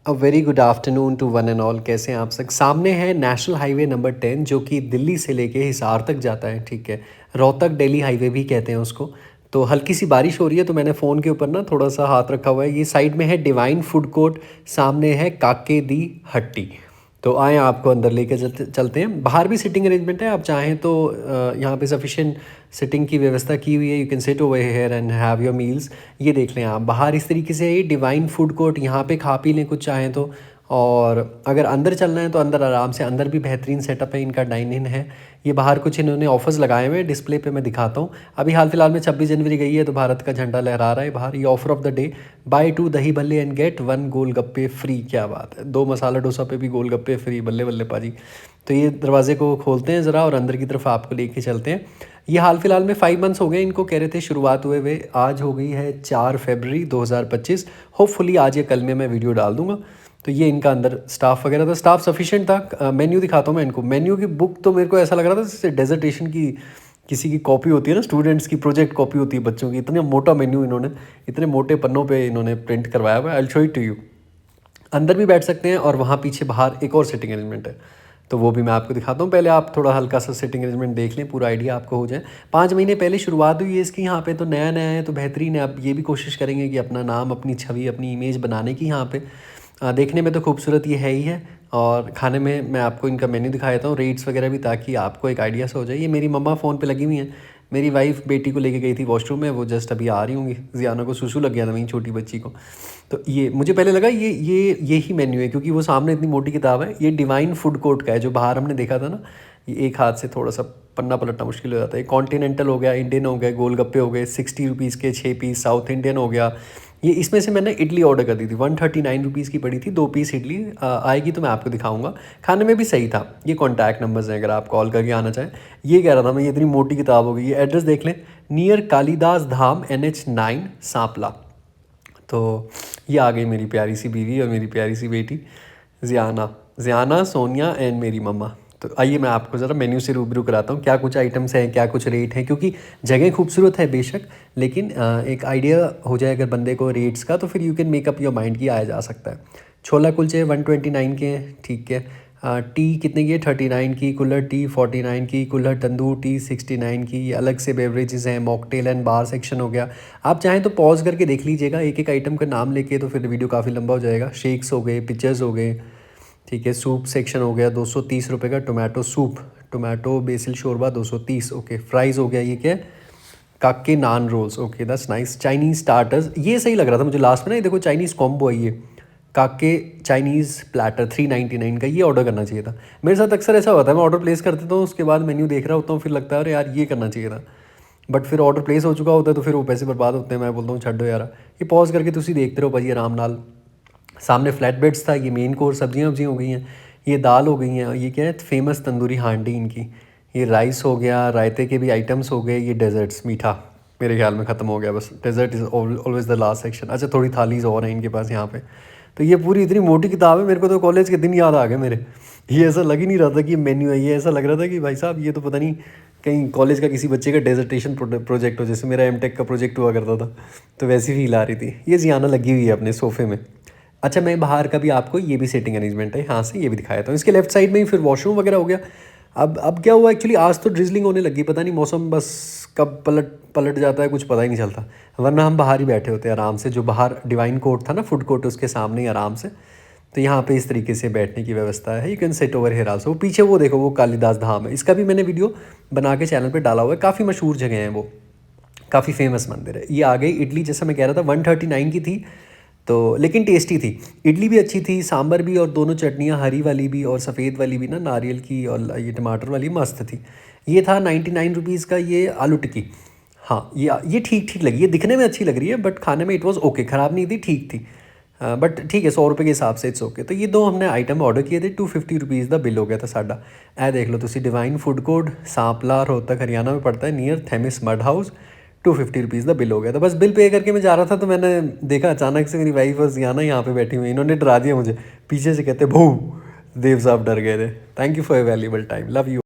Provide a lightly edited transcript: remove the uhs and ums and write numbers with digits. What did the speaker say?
A very good afternoon to one and all. कैसे हैं आप सब? सामने है नेशनल हाईवे नंबर 10 जो कि दिल्ली से लेके हिसार तक जाता है। ठीक है, रोहतक दिल्ली हाईवे भी कहते हैं उसको। तो हल्की सी बारिश हो रही है तो मैंने फ़ोन के ऊपर ना थोड़ा सा हाथ रखा हुआ है। ये साइड में है डिवाइन फूड कोर्ट, सामने है काके दी हट्टी। तो आए आपको अंदर लेके चलते हैं। बाहर भी सिटिंग अरेंजमेंट है, आप चाहें तो यहाँ पे सफिशिएंट सिटिंग की व्यवस्था की हुई है। You can sit over here and have your meals. ये देख लें आप, बाहर इस तरीके से है ये डिवाइन फूड कोर्ट। यहाँ पे खा पी लें कुछ चाहें तो। और अगर अंदर चलना है तो अंदर आराम से, अंदर भी बेहतरीन सेटअप है इनका, डाइन इन है। ये बाहर कुछ इन्होंने ऑफर्स लगाए हुए हैं, डिस्प्ले पे मैं दिखाता हूँ। अभी हाल फिलहाल में 26 जनवरी गई है तो भारत का झंडा लहरा रहा है बाहर। ये offer of the day, buy 2 dahi bhalle and get 1 golgappe free. क्या बात है, 2 मसाला डोसा पे भी गोलगप्पे फ्री। बल्ले बल्ले पाजी। तो ये दरवाजे को खोलते हैं ज़रा और अंदर की तरफ आपको लेके चलते हैं। ये हाल फिलहाल में 5 मंथ्स हो गए इनको, कह रहे थे शुरुआत हुए आज हो गई है 4 फरवरी 2025। होपफुली आज या कल में मैं वीडियो डाल दूंगा। तो ये इनका अंदर स्टाफ वगैरह था, स्टाफ सफिशिएंट था। मेन्यू दिखाता हूँ मैं इनको। मेन्यू की बुक तो मेरे को ऐसा लग रहा था जैसे डेजर्टेशन की किसी की कॉपी होती है ना, स्टूडेंट्स की प्रोजेक्ट कॉपी होती है बच्चों की। इतना मोटा मेन्यू इन्होंने, इतने मोटे पन्नों पे इन्होंने प्रिंट करवाया हुआ है। I will show it to you. अंदर भी बैठ सकते हैं और वहाँ पीछे बाहर एक और सिटिंग अरेंजमेंट है, तो वो भी मैं आपको दिखाता हूँ। पहले आप थोड़ा हल्का सा सिटिंग अरेंजमेंट देख लें, पूरा आइडिया आपको हो जाए। 5 महीने पहले शुरुआत हुई है इसकी यहाँ पे, तो नया नया है तो बेहतरीन है। आप ये भी कोशिश करेंगे कि अपना नाम, अपनी छवि, अपनी इमेज बनाने की यहाँ पे। देखने में तो खूबसूरत ये है ही है, और खाने में मैं आपको इनका मेन्यू दिखा देता हूँ, रेट्स वगैरह भी, ताकि आपको एक आइडिया सा हो जाए। ये मेरी मम्मा फ़ोन पे लगी हुई हैं। मेरी वाइफ बेटी को लेके गई थी वॉशरूम में, वो जस्ट अभी आ रही होंगी। जियाना को सुसु लग गया था वहीं, छोटी बच्ची को। तो ये मुझे पहले लगा ये ही मेन्यू है, क्योंकि वो सामने इतनी मोटी किताब है। ये डिवाइन फूड कोर्ट का है जो बाहर हमने देखा था ना। ये एक हाथ से थोड़ा सा पन्ना पलटना मुश्किल हो जाता है। कॉन्टिनेंटल हो गया, इंडियन हो गया, गोलगप्पे हो गए 60 रुपीज़ के 6 पीस, साउथ इंडियन हो गया। ये इसमें से मैंने इडली ऑर्डर कर दी थी, 139 रुपीज़ की पड़ी थी। 2 पीस इडली आएगी तो मैं आपको दिखाऊंगा। खाने में भी सही था। ये कॉन्टैक्ट नंबर्स हैं अगर आप कॉल करके आना चाहें। ये कह रहा था मैं, ये इतनी मोटी किताब हो गई। ये एड्रेस देख लें, नियर कालीदास धाम NH9 सांपला। तो ये आ गई मेरी प्यारी सी बीवी और मेरी प्यारी सी बेटी ज़ियाना, सोनिया एंड मेरी मम्मा। तो आइए मैं आपको ज़रा मेन्यू से रूबरू कराता हूँ, क्या कुछ आइटम्स हैं, क्या कुछ रेट हैं। क्योंकि जगह खूबसूरत है बेशक, लेकिन एक आइडिया हो जाए अगर बंदे को रेट्स का, तो फिर you can make up your mind कि आया जा सकता है। छोला कुलचे 129 के हैं, ठीक है। टी कितने की है? 39 की। कुल्हड़ टी 49 की। कुल्हड़ तंदूर टी 69 की। ये अलग से बेवरेजेस हैं, मॉकटेल एंड बार सेक्शन हो गया। आप चाहें तो पॉज करके देख लीजिएगा एक एक आइटम का नाम लेके, तो फिर वीडियो काफ़ी लंबा हो जाएगा। शेक्स हो गए, पिक्चर्स हो गए, ठीक है। सूप सेक्शन हो गया 230 रुपये का, टोमेटो सूप, टोमेटो बेसिल शोरबा 230, ओके। फ्राइज़ हो गया, ये क्या है? Kake naan rolls, okay that's nice. Chinese starters, ये सही लग रहा था मुझे लास्ट में ना। ये देखो चाइनीज़ कॉम्बो है ये, काके चाइनीज़ प्लेटर 399 का। ये ऑर्डर करना चाहिए था। मेरे साथ अक्सर ऐसा होता है, मैं ऑर्डर प्लेस कर देता हूँ, उसके बाद मेन्यू देख रहा होता हूँ, फिर लगता है अरे यार ये करना चाहिए था। बट फिर ऑर्डर प्लेस हो चुका होता है तो फिर वो पैसे बर्बाद होते हैं। मैं बोलता हूँ छड्डो यार, ये पॉज करके तुसी देखते रहो भाजी आराम नाल। सामने फ्लैट बेड्स था। ये मेन कोर्स सब्जियाँ वब्जियाँ हो गई हैं, ये दाल हो गई हैं। ये क्या है? फेमस तंदूरी हांडी इनकी। ये राइस हो गया, रायते के भी आइटम्स हो गए। ये डेजर्ट्स, मीठा मेरे ख्याल में ख़त्म हो गया बस। Dessert is always the last section. अच्छा, थोड़ी थालीज और हैं इनके पास यहाँ पे। तो ये पूरी इतनी मोटी किताब है, मेरे को तो कॉलेज के दिन याद आ गए मेरे। ये ऐसा लग ही नहीं रहा था कि मेन्यू है, ये ऐसा लग रहा था कि भाई साहब ये तो पता नहीं कहीं कॉलेज का किसी बच्चे का डेजर्टेशन प्रोजेक्ट हो, जैसे मेरा एमटेक का प्रोजेक्ट हुआ करता था। तो वैसी फील आ रही थी। ये जियाना लगी हुई है अपने सोफ़े में। अच्छा, मैं बाहर का भी आपको, ये भी सेटिंग अरेंजमेंट है यहाँ से, ये भी दिखाया था। इसके लेफ्ट साइड में ही फिर वॉशरूम वगैरह हो गया। अब क्या हुआ एक्चुअली, आज तो ड्रिजलिंग होने लगी, पता नहीं मौसम बस कब पलट पलट जाता है कुछ पता ही नहीं चलता। वरना हम बाहर ही बैठे होते हैं आराम से, जो बाहर डिवाइन कोर्ट था ना, फूड कोर्ट, उसके सामने ही आराम से। तो यहाँ पे इस तरीके से बैठने की व्यवस्था है। You can sit over here also. वो पीछे वो देखो, वो कालिदास धाम है, इसका भी मैंने वीडियो बना के चैनल पे डाला हुआ है। काफ़ी मशहूर जगह है वो, काफ़ी फेमस मंदिर है। ये आ गई इडली, जैसा मैं कह रहा था 139 की थी, तो लेकिन टेस्टी थी। इडली भी अच्छी थी, सांभर भी, और दोनों चटनियाँ, हरी वाली भी और सफ़ेद वाली भी ना, नारियल की और ये टमाटर वाली, मस्त थी। ये था 99 रुपीज़ का ये आलू टिक्की। हाँ, ये ठीक ठीक लगी, ये दिखने में अच्छी लग रही है, बट खाने में इट वाज ओके, ख़राब नहीं थी, ठीक थी। बट ठीक है, 100 रुपये के हिसाब से इट्स ओके। तो ये दो हमने आइटम ऑर्डर किए थे, 250 रुपीज़ का बिल हो गया था साडा। ए देख लो तुसी, divine food court, Sampla, Rohtak, Haryana में पड़ता है, near Themis mud house. 250 rupees का बिल हो गया था। बस बिल पे करके मैं जा रहा था तो मैंने देखा अचानक से मेरी वाइफ और जियाना यहाँ पे बैठी हुई। इन्होंने डरा दिया मुझे, पीछे से कहते भू, देव साहब डर गए थे। Thank you for your valuable time, love you.